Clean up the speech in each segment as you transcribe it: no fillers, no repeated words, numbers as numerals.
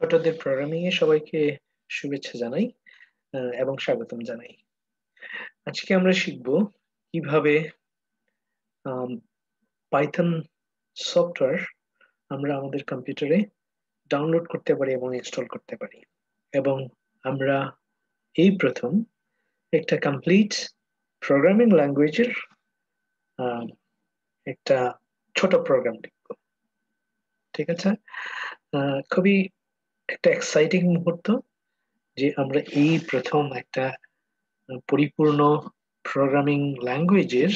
ছোটদের প্রোগ্রামিং এ সবাইকে শুভেচ্ছা জানাই এবং স্বাগতম জানাই। আজকে আমরা শিখব কিভাবে পাইথন সফটওয়্যার আমরা আমাদের কম্পিউটারে ডাউনলোড করতে পারি এবং ইনস্টল করতে পারি। এবং আমরা এই প্রথম একটা কমপ্লিট প্রোগ্রামিং ল্যাঙ্গুয়েজের একটা ছোট প্রোগ্রাম লিখব। ঠিক আছে? খুবই একটা এক্সাইটিং মুহূর্ত যে আমরা এই প্রথম একটা পরিপূর্ণ প্রোগ্রামিং ল্যাঙ্গুয়েজের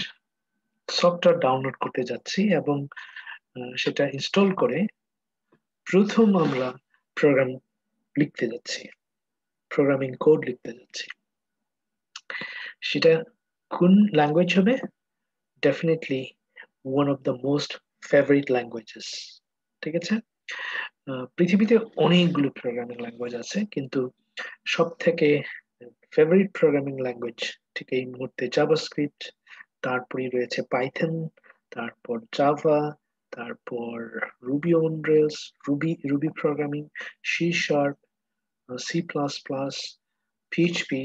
সফটওয়্যার ডাউনলোড করতে যাচ্ছি এবং সেটা ইনস্টল করে প্রথম আমরা প্রোগ্রাম লিখতে যাচ্ছি, প্রোগ্রামিং কোড লিখতে যাচ্ছি। সেটা কোন ল্যাঙ্গুয়েজ হবে? Definitely one of the most favourite languages. ঠিক আছে? পৃথিবীতে অনেকগুলো প্রোগ্রামিং ল্যাঙ্গুয়েজ আছে, কিন্তু সব থেকে ফেভারিট প্রোগ্রামিং ল্যাঙ্গুয়েজ ঠিক এই মুহূর্তে জাভাস্ক্রিপ্ট, তারপরে রয়েছে পাইথন, তারপর জাভা, তারপর Ruby on Rails, Ruby programming, C sharp, C plus plus, PHP,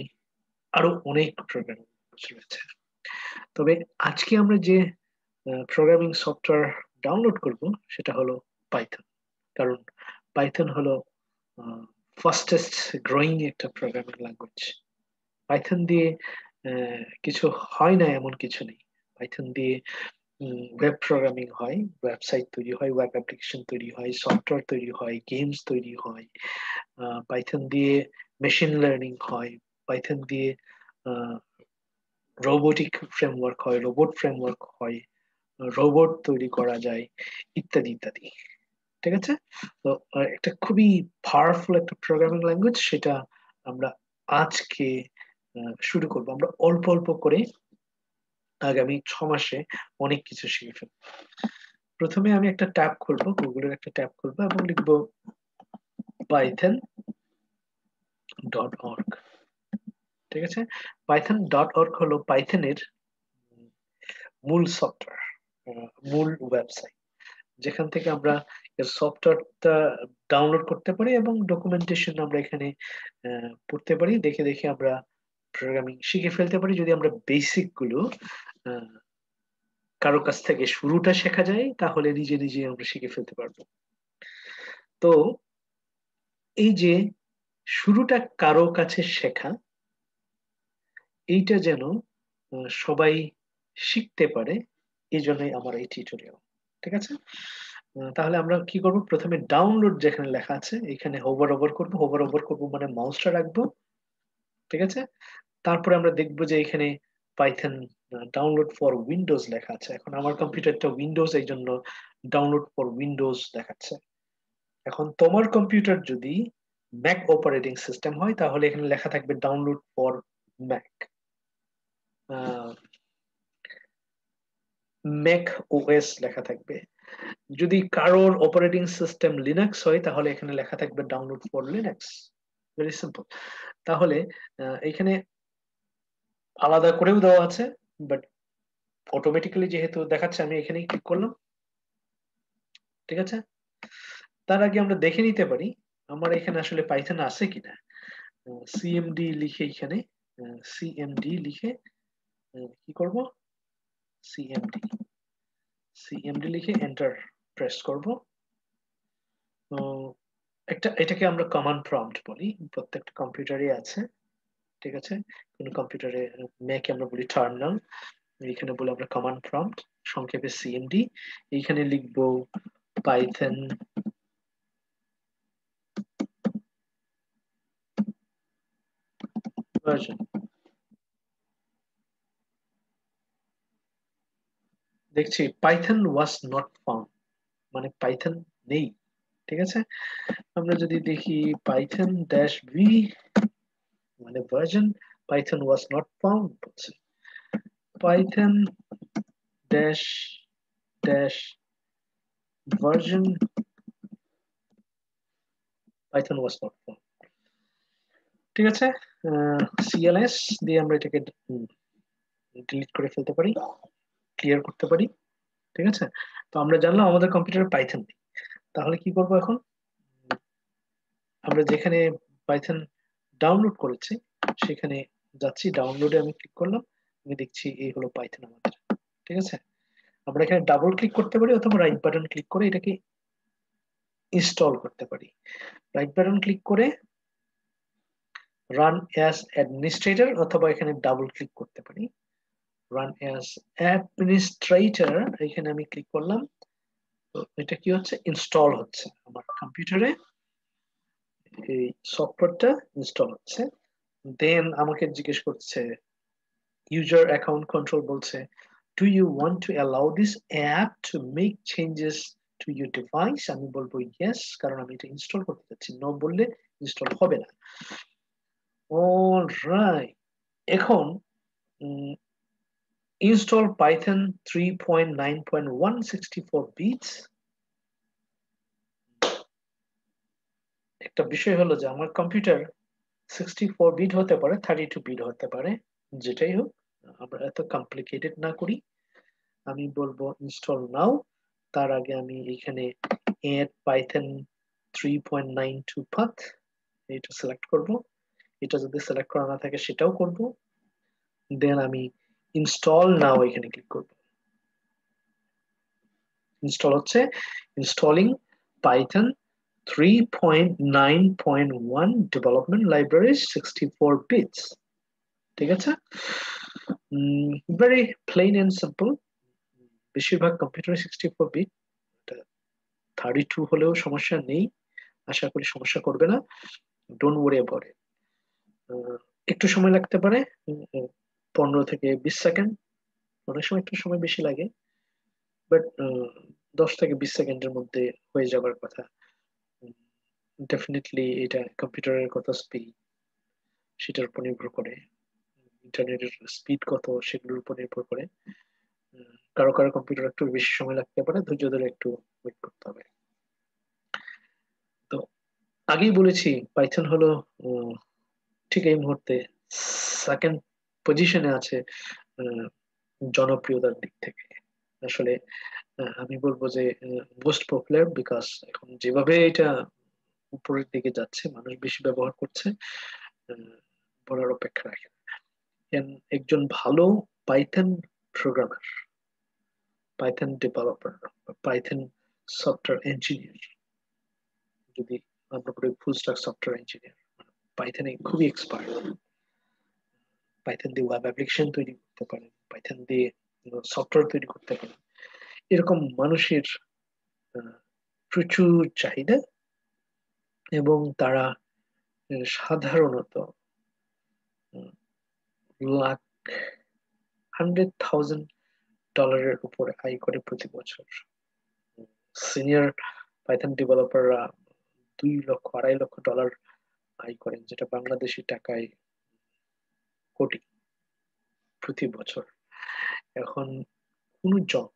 আরো অনেক প্রোগ্রামিং রয়েছে। তবে আজকে আমরা যে প্রোগ্রামিং সফটওয়্যার ডাউনলোড করব সেটা হলো পাইথন। কারণ পাইথন হলো ফাস্টেস্ট গ্রোয়িং একটা প্রোগ্রামিং ল্যাঙ্গুয়েজ। পাইথন দিয়ে কিছু হয় না এমন কিছু নেই। পাইথন দিয়ে ওয়েব প্রোগ্রামিং হয়, ওয়েবসাইট তৈরি হয়, ওয়েব অ্যাপ্লিকেশন তৈরি হয়, সফটওয়্যার তৈরি হয়, গেমস তৈরি হয়। পাইথন দিয়ে মেশিন লার্নিং হয়, পাইথন দিয়ে রোবোটিক ফ্রেমওয়ার্ক হয়, রোবট ফ্রেমওয়ার্ক হয়, রোবট তৈরি করা যায়, ইত্যাদি ইত্যাদি। ঠিক আছে? তো একটা খুবই পাওয়ারফুল একটা প্রোগ্রামিং ল্যাঙ্গুয়েজ, সেটা আমরা আজকে শুরু করবো। আমরা অল্প অল্প করে আগামী 6 মাসে অনেক কিছু শিখে ফেলবো। প্রথমে আমি একটা ট্যাব খুলবো, গুগলের একটা ট্যাব খুলবো এবং লিখবো python.org। ঠিক আছে? python.org হলো পাইথনের মূল সফটওয়্যার, মূল ওয়েবসাইট, যেখান থেকে আমরা সফটওয়্যারটা ডাউনলোড করতে পারি এবং ডকুমেন্টেশন আমরা এখানে পড়তে পারি। দেখে দেখে আমরা প্রোগ্রামিং শিখে ফেলতে পারি যদি আমরা বেসিক গুলো কারো কাছ থেকে শুরুটা শেখা যায়, তাহলে নিজে নিজে আমরা শিখে ফেলতে পারবো। তো এই যে শুরুটা কারো কাছে শেখা, এইটা যেন সবাই শিখতে পারে, এই জন্যই আমার এই টিউটোরিয়াল। ঠিক আছে? তাহলে আমরা কি করব? প্রথমে ডাউনলোড যেখানে লেখা আছে এখানে হোভার ওভার করব। হোভার ওভার করব মানে মাউসটা রাখবো। ঠিক আছে? তারপরে আমরা দেখব যে এখানে পাইথন ডাউনলোড ফর উইন্ডোজ লেখা আছে। এখন আমার কম্পিউটারটা উইন্ডোজ, এই জন্য ডাউনলোড ফর উইন্ডোজ দেখাচ্ছে। এখন তোমার কম্পিউটার যদি ম্যাক অপারেটিং সিস্টেম হয়, তাহলে এখানে লেখা থাকবে download for Mac. Mac OS লেখা থাকবে। যদি কারোর অপারেটিং সিস্টেম লিনাক্স হয়, তাহলে এখানে লেখা থাকবে download for Linux. Very simple. তাহলে এখানে আলাদা করেও দেওয়া আছে, বাট অটোমেটিক্যালি যেহেতু দেখাচ্ছে, আমি এখানেই ক্লিক করলাম। ঠিক আছে? তার আগে আমরা দেখে নিতে পারি আমার এখানে আসলে পাইথন আছে কিনা। সিএমডি লিখে এখানে সিএমডি লিখে কি করব? সিএমডি সিএমডি লিখে এন্টার প্রেস করব। এটাকে আমরা কমান্ড প্রম্পট বলি, প্রত্যেকটা কম্পিউটারে আছে। ঠিক আছে? কোন কম্পিউটারে, ম্যাকে আমরা বলি টার্মিনাল, এখানে বলি আমরা কমান্ড প্রম্পট, সংক্ষেপে সিএমডি। এইখানে লিখবো পাইথন ভার্সন। দেখছি পাইথন ওয়াজ নট ফাউন্ড, মানে পাইথন নেই। ঠিক আছে? আমরা যদি দেখি পাইথন ড্যাশ ভি মানে version, Python was not found বলছে। Python dash dash version, Python was not found. ঠিক আছে? সিএলএস দিয়ে আমরা এটাকে ডিলিট করে ফেলতে পারি, ক্লিয়ার করতে পারি। ঠিক আছে? তো আমরা জানলাম আমাদের কম্পিউটারে পাইথন নেই। তাহলে কি করবো এখন? আমরা যেখানে পাইথন ডাউনলোড করেছি সেখানে যাচ্ছি, ডাউনলোডে আমি ক্লিক করলাম, আমি দেখছি এই হলো পাইথন আমাদের। ঠিক আছে, আমরা এখানে ডাবল ক্লিক করতে পারি অথবা রাইট বাটন ক্লিক করে এটাকে ইনস্টল করতে পারি। রাইট বাটন ক্লিক করে রান অ্যাজ অ্যাডমিনিস্ট্রেটর, অথবা এখানে ডাবল ক্লিক করতে পারি রান অ্যাজ অ্যাডমিনিস্ট্রেটর, এখানে আমি ক্লিক করলাম। তো এটা কি হচ্ছে, ইনস্টল হচ্ছে আমার কম্পিউটারে, এই সফটওয়্যারটা ইনস্টল হচ্ছে। দেন আমাকে জিজ্ঞেস করছে user account control বলছে, do you want to allow this app to make changes to your device? আমি বলবো yes, কারণ আমি এটা ইনস্টল করতে চাচ্ছি। নো বললে ইনস্টল হবে না। অলরাইট, এখন ইনস্টল পাইথন 3.9.1 64 বিটস। একটা বিষয় হলো যে আমার কম্পিউটার 64 বিট হতে পারে, 32 বিট হতে পারে, যেটাই হোক, আমরা এত কমপ্লিকেটেড না করি। আমি বলবো ইনস্টল নাও। তার আগে আমি এখানে add python 3.92 path এটা সিলেক্ট করব। এটা যদি সিলেক্ট করা না থাকে সেটাও করব। দেন আমি ইনস্টল নাও এখানে ক্লিক করব। ইনস্টল হচ্ছে, installing Python 3.9.1 development library 64 bits. ঠিক আছে, ভেরি প্লেন এন্ড সিম্পল। বেশিরভাগ কম্পিউটারে 64 বিট, 32 হলেও সমস্যা নেই, আশা করি সমস্যা করবে না। Don't worry about it. একটু সময় লাগতে পারে, 15 থেকে 20 সেকেন্ড, অনেক সময় একটু সময় বেশি লাগে, বাট 10 থেকে 20 সেকেন্ডের মধ্যে হয়ে যাবার কথা। ডেফিনেটলি এটা কম্পিউটারের কত স্পিড সেটার উপর নির্ভর করে, ইন্টারনেটের স্পিড কত সেগুলোর উপর নির্ভর করে। কারো কারো কম্পিউটার একটু বেশি সময় লাগতে পারে, ধৈর্য ধরে একটু ওয়েট করতে হবে। তো আগেই বলেছি পাইথন হলো ঠিক এই মুহূর্তে সেকেন্ড পজিশনে আছে জনপ্রিয়তার দিক থেকে। আসলে আমি বলবো যে মোস্ট পপুলার, বিকজ এখন যেভাবে এটা উপরের দিকে যাচ্ছে, মানুষ বেশি ব্যবহার করছে, বলার অপেক্ষা রাখে না। একজন ভালো Python programmer, Python developer, Python software engineer, যদি আমরা বলি ফুল স্ট্যাক সফটওয়্যার ইঞ্জিনিয়ার, পাইথনে খুবই এক্সপার্ট, পাইথন দিয়ে ওয়েব অ্যাপ্লিকেশন তৈরি করতে পারেন, পাইথন দিয়ে সফটওয়্যার তৈরি করতে পারেন, এরকম মানুষের প্রচুর চাহিদা। এবং তারা সাধারণত লাখ, $100,000 উপরে আয় করে প্রতি বছর। সিনিয়র পাইথন ডেভেলপাররা $2 লক্ষ, $2.5 লক্ষ আয় করেন, যেটা বাংলাদেশি টাকায় কোটি প্রতি বছর। এখন কোন জব,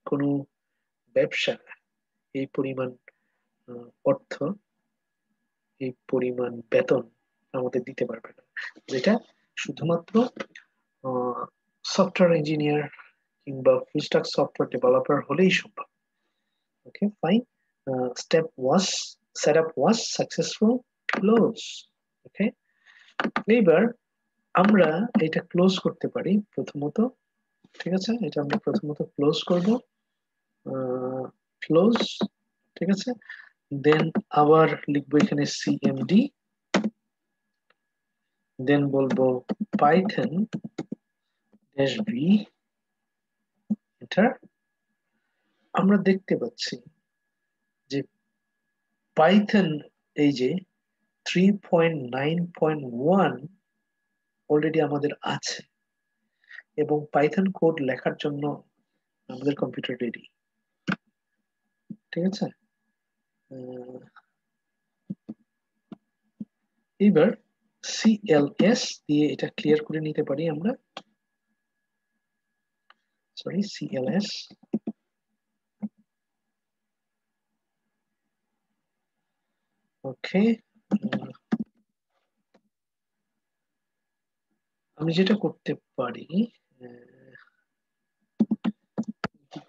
কোন ব্যবসা এই পরিমাণ অর্থ, এই পরিমাণ বেতন আমাদের দিতে পারবে না, যেটা শুধুমাত্র সফটওয়্যার ইঞ্জিনিয়ার কিংবা ফুল স্ট্যাক সফটওয়্যার ডেভেলপার হলেই সম্ভব। Okay fine, step was set up was successful, close. Okay, এইবার আমরা এটা ক্লোজ করতে পারি প্রথমত। ঠিক আছে, এটা আমরা প্রথমত ক্লোজ করব, ক্লোজ। ঠিক আছে, দেন আবার লিখবো এখানে সিএমডি, দেন বলবো পাইথন ড্যাশ ভি, এন্টার। আমরা দেখতে পাচ্ছি যে পাইথন এই যে 3.9.1 অলরেডি আমাদের আছে, এবং পাইথন কোড লেখার জন্য আমাদের কম্পিউটার রেডি। ঠিক আছে, এইবার সিএলএস দিয়ে এটা ক্লিয়ার করে নিতে পারি আমরা। সরি, সিএলএস, ওকে। আমি যেটা করতে পারি,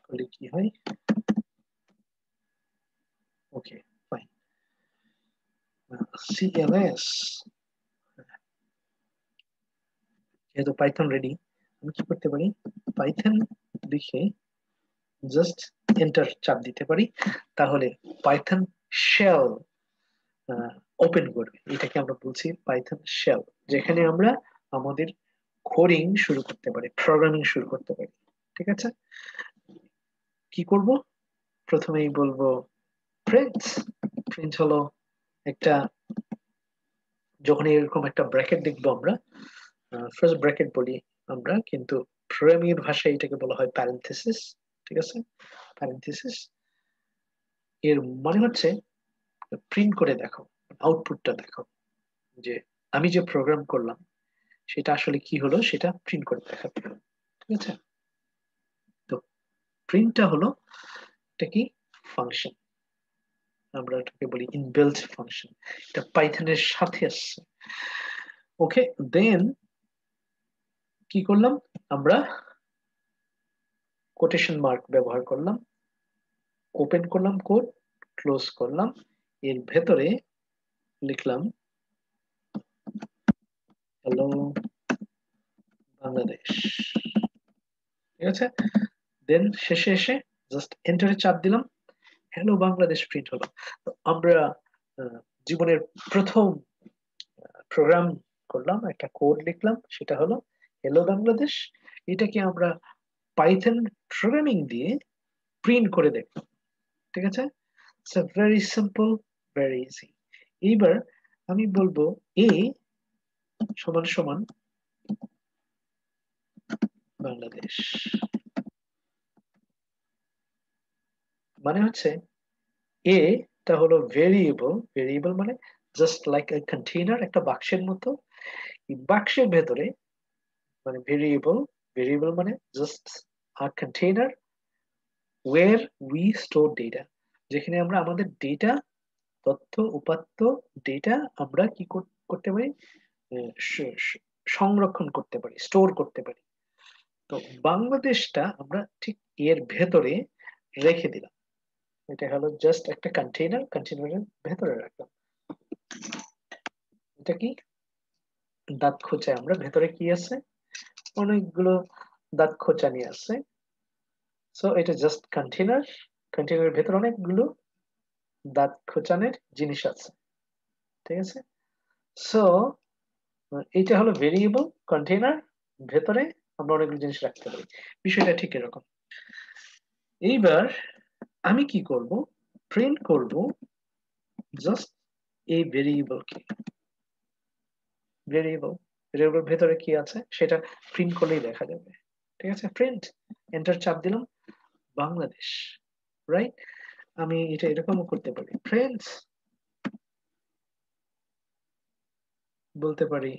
করলে কি হয়, ওকে ফাইন। CLS যেহেতু পাইথন রেডি, আমি কি করতে পারি, পাইথন লিখে জাস্ট এন্টার চাপ দিতে পারি, তাহলে পাইথন শেল ওপেন করবে। এটাকে আমরা বলছি পাইথন শেল, যেখানে আমরা আমাদের কোডিং শুরু করতে পারি, প্রোগ্রামিং শুরু করতে পারি। ঠিক আছে, কি করব, প্রথমেই বলবো প্রিন্ট। প্রিন্ট হলো একটা, যখন এরকম একটা ব্র্যাকেট দেখবো আমরা, ফার্স্ট ব্র্যাকেট বলি আমরা, কিন্তু প্রোগ্রামিং এর ভাষায় এটাকে বলা হয় প্যারেনথেসিস। ঠিক আছে, প্যারেনথেসিস এর মানে হচ্ছে প্রিন্ট করে দেখো, আউটপুটটা দেখো, যে আমি যে প্রোগ্রাম করলাম সেটা আসলে কি হলো সেটা প্রিন্ট করে দেখাবে। ঠিক আছে, তো প্রিন্টটা হলো, এটা কি, ফাংশন, আমরা এটাকে বলি ইনবিল্ট ফাংশন, এটা পাইথনের সাথে আসছে। ওকে, দেন কি করলাম আমরা, কোটেশন মার্ক ব্যবহার করলাম, ওপেন করলাম কোড, ক্লোজ করলাম, এর ভেতরে লিখলাম হ্যালো বাংলাদেশ। ঠিক আছে, দেন শেষে এসে জাস্ট এন্টারে চাপ দিলাম, হ্যালো বাংলাদেশ প্রিন্ট হলো। তো আমরা আহ, জীবনের প্রথম প্রোগ্রাম করলাম, একটা কোড লিখলাম, সেটা হলো হ্যালো বাংলাদেশ। এটাকে আমরা পাইথন প্রোগ্রামিং দিয়ে প্রিন্ট করে দেখলাম। ঠিক আছে, it's very simple, very easy. এইবার আমি বলবো এ সমান সমান বাংলাদেশ, মানে হচ্ছে এ টা হলো ভেরিয়েবল, ভেরিয়েবল মানে জাস্ট লাইক এ কন্টেইনার, একটা বাক্সের মতো। এই বাক্সের ভেতরে মানে ভেরিয়েবল, ভেরিয়েবল মানে just a container where we store data, যেখানে আমরা আমাদের ডেটা, তথ্য উপাত্ত, ডেটা আমরা কি করতে পারি, সংরক্ষণ করতে পারি, স্টোর করতে পারি। তো বাংলাদেশটা আমরা ঠিক এর ভেতরে রেখে দিলাম, এটা হলো জাস্ট একটা কন্টেইনার, কন্টেইনারের ভেতরে রাখলাম। এটা কি, দাঁত খোঁচায় আমরা ভেতরে কি আছে, অনেকগুলো দাঁত খোঁচানি আছে। সো এটা জাস্ট কন্টেইনার, কন্টেইনারের ভেতরে অনেকগুলো দাঁত খোঁচানোর জিনিস আছে। ঠিক আছে, সো এইটা হলো ভেরিয়েবল কন্টেইনার, ভেতরে আমরা অনেকগুলো জিনিস রাখতে পারি। বিষয়টা ঠিক এরকম। এইবার আমি কি করব, প্রিন্ট করব জাস্ট এই ভেরিয়েবলকে, ভেরিয়েবল, ভেরিয়েবল ভেতরে কি আছে সেটা প্রিন্ট করলেই দেখা যাবে। ঠিক আছে, প্রিন্ট, এন্টার চাপ দিলাম, বাংলাদেশ, রাইট। আমি এটা এরকমও করতে পারি, প্রিন্ট বলতে পারি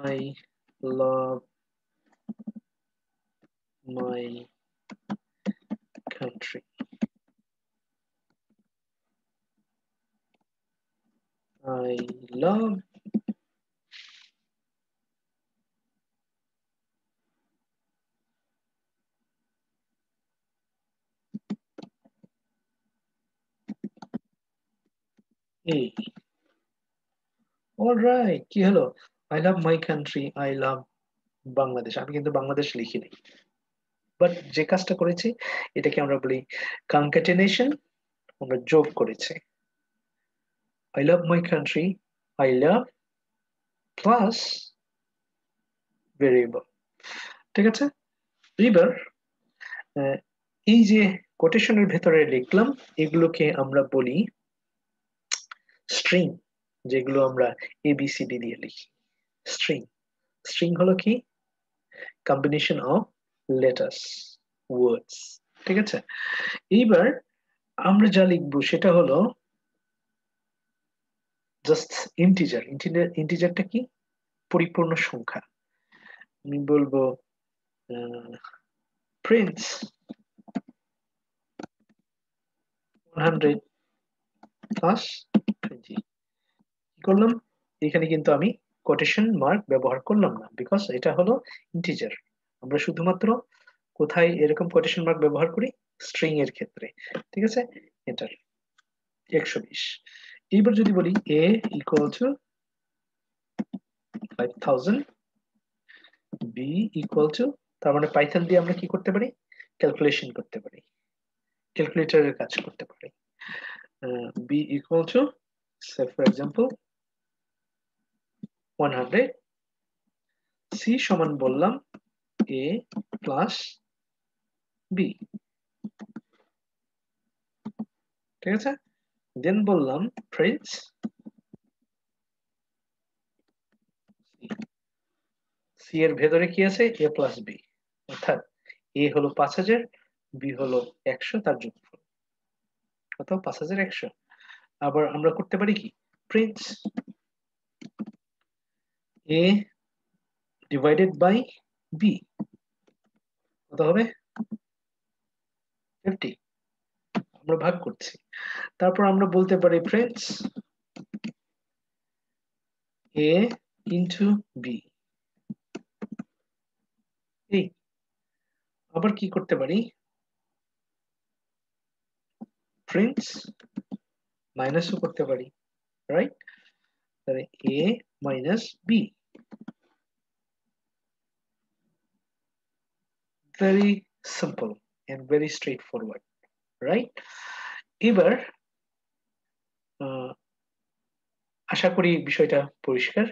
I love my country, I love এই, অলরাইট, কি হলো, I love my country, I love Bangladesh, আমি কিন্তু বাংলাদেশ লিখিনি, বাট যে কাজটা করেছি এটাকে আমরা বলি কনক্যাটেনেশন, আমরা যোগ করেছি, I love my country, I love plus variable. ঠিক আছে, এবার আহ, এই যে কোটেশনের ভেতরে লিখলাম, এগুলোকে আমরা বলি স্ট্রিং, যেগুলো আমরা এবিসিডি দিয়ে লিখি, স্ট্রিং। স্ট্রিং হলো কি, কম্বিনেশন অফ লেটার্স, ওয়ার্ডস। ঠিক আছে, এইবার আমরা যা লিখবো সেটা হলো জাস্ট ইন্টিজার। ইন্টিজারটা কি, পরিপূর্ণ সংখ্যা। আমি বলবো প্রিন্স 100 প্লাস 20। কি করলাম, এখানে কিন্তু আমি কোটেশন মার্ক ব্যবহার করলাম না, বিকজ এটা হলো ইন্টিজার। আমরা শুধুমাত্র কোথায় এরকম কোটেশন মার্ক ব্যবহার করি, স্ট্রিং এর ক্ষেত্রে। ঠিক আছে, এন্টার 120। এইবার যদি বলি a equal to 5000, b equal to, তার মানে পাইথন দিয়ে আমরা কি করতে পারি, ক্যালকুলেশন করতে পারি, ক্যালকুলেটরের কাজ করতে পারি। b equal to say for example 100, c সমান বললাম a প্লাস b, ঠিক আছে। দেন বললাম প্রিন্ট c এর ভেতরে কি আছে, a প্লাস b, অর্থাৎ a হলো 5000, b হলো 100, তার যোগফল কত, 5100। আবার আমরা করতে পারি কি, print a divided by b, কত হবে 50, আমরা ভাগ করছি। তারপর আমরা বলতে পারি প্রিন্ট a ইনটু b, এই আবার কি করতে পারি, প্রিন্ট মাইনাসও করতে পারি, রাইট। তাহলে a minus b, very simple and very straightforward, right? এবার আশা করি বিষয়টা পরিষ্কার।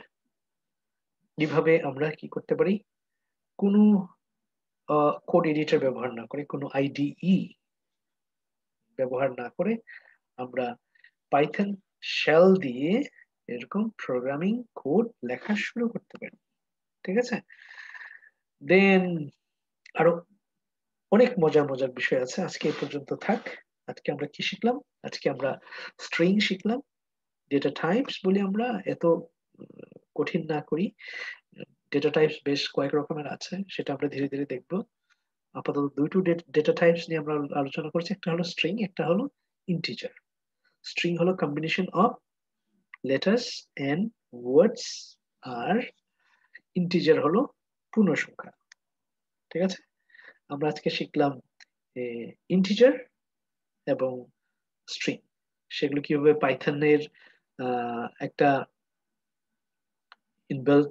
কিভাবে আমরা কি করতে পারি, কোনো কোড এডিটর ব্যবহার না করে, কোনো আইডিই ব্যবহার না করে আমরা পাইথন শেল দিয়ে এরকম প্রোগ্রামিং কোড লেখা শুরু করতে পারি, ঠিক আছে। দেন আরো অনেক মজার মজার বিষয় আছে, আজকে এই পর্যন্ত থাক। আজকে আমরা কি শিখলাম, আজকে আমরা স্ট্রিং শিখলাম, ডেটা টাইপস বলি আমরা, এত কঠিন না করি। ডেটা টাইপস বেশ কয়েক রকমের আছে, সেটা আমরা ধীরে ধীরে দেখবো। আপাতত দুইটো ডেটা টাইপস নিয়ে আমরা আলোচনা করছি, একটা হলো স্ট্রিং, একটা হলো ইন্টিজার। স্ট্রিং হলো combination of letters and words, আর ইন্টিজার হলো পূর্ণ সংখ্যা, ঠিক আছে। আমরা আজকে শিখলাম ইন্টিজার এবং স্ট্রিং, সেগুলো কিভাবে পাইথনের একটা ইনবিল্ট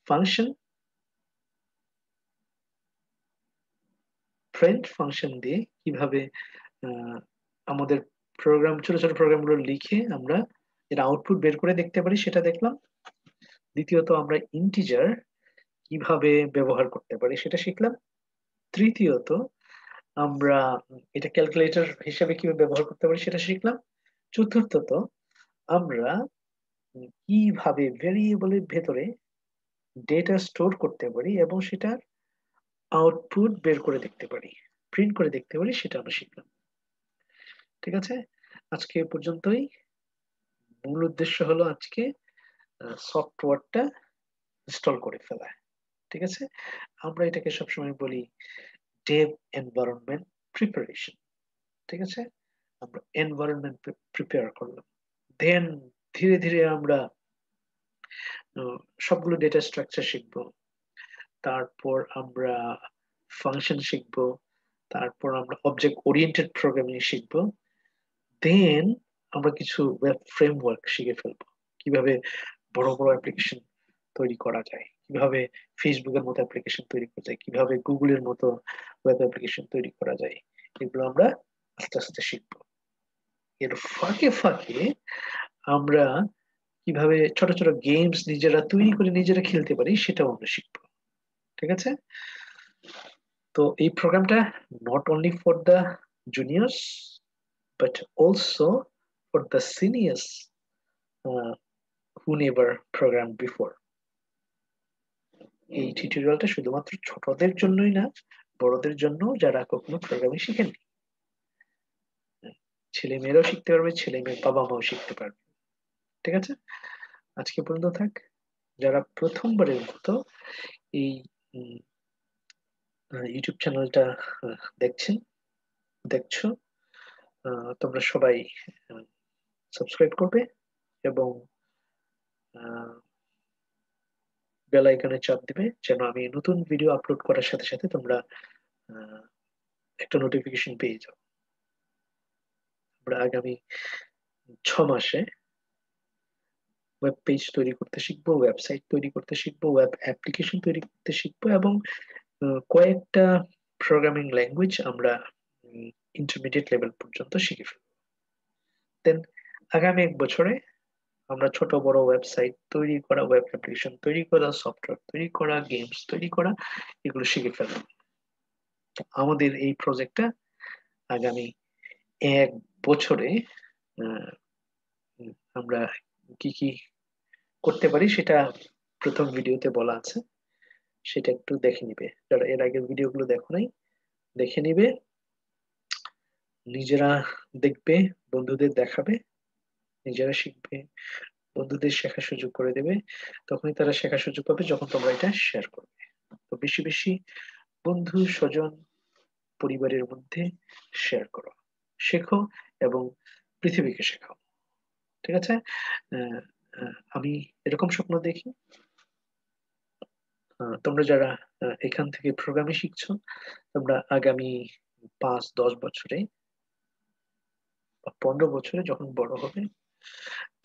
ফাংশন, প্রিন্ট ফাংশন দিয়ে কিভাবে আমাদের প্রোগ্রাম, ছোট ছোট প্রোগ্রামগুলো লিখে আমরা এর আউটপুট বের করে দেখতে পারি, সেটা দেখলাম। দ্বিতীয়ত আমরা ইন্টিজার কিভাবে ব্যবহার করতে পারি সেটা শিখলাম। তৃতীয়ত আমরা এটা ক্যালকুলেটর হিসেবে কিভাবে ব্যবহার করতে পারি সেটা শিখলাম। চতুর্থত আমরা কিভাবে ভেরিয়েবলের ভেতরে ডেটা স্টোর করতে পারি এবং সেটার আউটপুট বের করে দেখতে পারি, প্রিন্ট করে দেখতে পারি, সেটা আমরা শিখলাম, ঠিক আছে। আজকে এ পর্যন্তই। মূল উদ্দেশ্য হলো আজকে সফটওয়্যারটা ইনস্টল করে ফেলা, ঠিক আছে। আমরা এটাকে সবসময় বলি ডেভ এনভায়রনমেন্ট প্রিপারেশন, ঠিক আছে। আমরা এনভায়রনমেন্ট প্রিপেয়ার করলাম, দেন ধীরে ধীরে আমরা সবগুলো ডেটা স্ট্রাকচার শিখবো, তারপর আমরা ফাংশন শিখবো, তারপর আমরা অবজেক্ট ওরিয়েন্টেড প্রোগ্রামিং শিখবো, দেন আমরা কিছু ওয়েব ফ্রেমওয়ার্ক শিখে ফেলবো, কিভাবে বড় বড় অ্যাপ্লিকেশন তৈরি করা যায়, কিভাবে ফেসবুকের মতো অ্যাপ্লিকেশন তৈরি করা যায়, কিভাবে গুগলের মতো ওয়েব অ্যাপ্লিকেশন তৈরি করা যায়, এগুলো আমরা আস্তে আস্তে শিখবো। এর ফাঁকে ফাঁকে আমরা কিভাবে ছোট ছোট গেমস নিজেরা তৈরি করে নিজেরা খেলতে পারি সেটাও আমরা শিখবো, ঠিক আছে। তো এই প্রোগ্রামটা not only for the juniors but also for the seniors who never programmed before. এই টিউটোরিয়ালটা শুধুমাত্র ছোটদের জন্যই না, বড়দের জন্য যারা কখনো প্রোগ্রামিং শিখেননি, ছেলে মেয়েরাও শিখতে পারবে, ছেলে মেয়ের বাবা মাও শিখতে পারবে, ঠিক আছে। আজকে পর্যন্ত থাক। যারা প্রথমবারের মতো এই ইউটিউব চ্যানেলটা দেখছেন, দেখছো, তোমরা সবাই সাবস্ক্রাইব করবে এবং বেল আইকনে চাপ দিবে, যেন আমি নতুন ভিডিও আপলোড করার সাথে সাথে তোমরা একটা নোটিফিকেশন পেয়ে যাও। আমরা আগামী 6 মাসে ওয়েব পেজ তৈরি করতে শিখবো, ওয়েবসাইট তৈরি করতে শিখবো, ওয়েব অ্যাপ্লিকেশন তৈরি করতে শিখবো, এবং কয়েকটা প্রোগ্রামিং ল্যাঙ্গুয়েজ আমরা ইন্টারমিডিয়েট লেভেল পর্যন্ত শিখে ফেলবো। দেন আগামী 1 বছরে আমরা ছোট বড় ওয়েবসাইট তৈরি করা, ওয়েব অ্যাপ্লিকেশন তৈরি করা, সফটওয়্যার তৈরি করা, গেমস তৈরি করা, এগুলো শিখে ফেলবো। আমাদের এই প্রজেক্টটা আগামী 1 বছরে আহ, আমরা কি কি করতে পারি সেটা প্রথম ভিডিওতে বলা আছে, সেটা একটু দেখে নিবে। যারা এর আগের ভিডিওগুলো দেখো নাই, দেখে নিবে, নিজেরা দেখবে, বন্ধুদের দেখাবে, নিজেরা শিখবে, বন্ধুদের শেখার সুযোগ করে দেবে। তখনই তারা শেখার সুযোগ পাবে যখন তোমরা এটা শেয়ার করবে। তো বেশি বেশি বন্ধু, স্বজন, পরিবারের মধ্যে শেয়ার করো, শেখো এবং পৃথিবীকে শেখাও। ঠিক আছে? আহ, আমি এরকম স্বপ্ন দেখি, তোমরা যারা এখান থেকে প্রোগ্রামিং শিখছো, তোমরা আগামী 5-10 বছরে বা 15 বছরে যখন বড় হবে,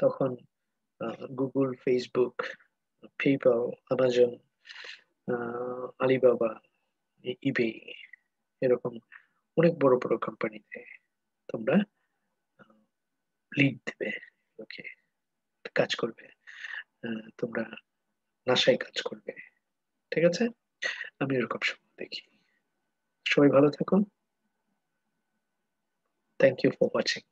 তখন Google, Facebook, PayPal, Amazon, Alibaba, eBay, এরকম অনেক বড় বড় কোম্পানিতে তোমরা লিড দেবে, ওকে, কাজ করবে, তোমরা নাসায় কাজ করবে। ঠিক আছে? আমি এরকম স্বপ্ন দেখি। সবাই ভালো থাকুন। Thank you for watching.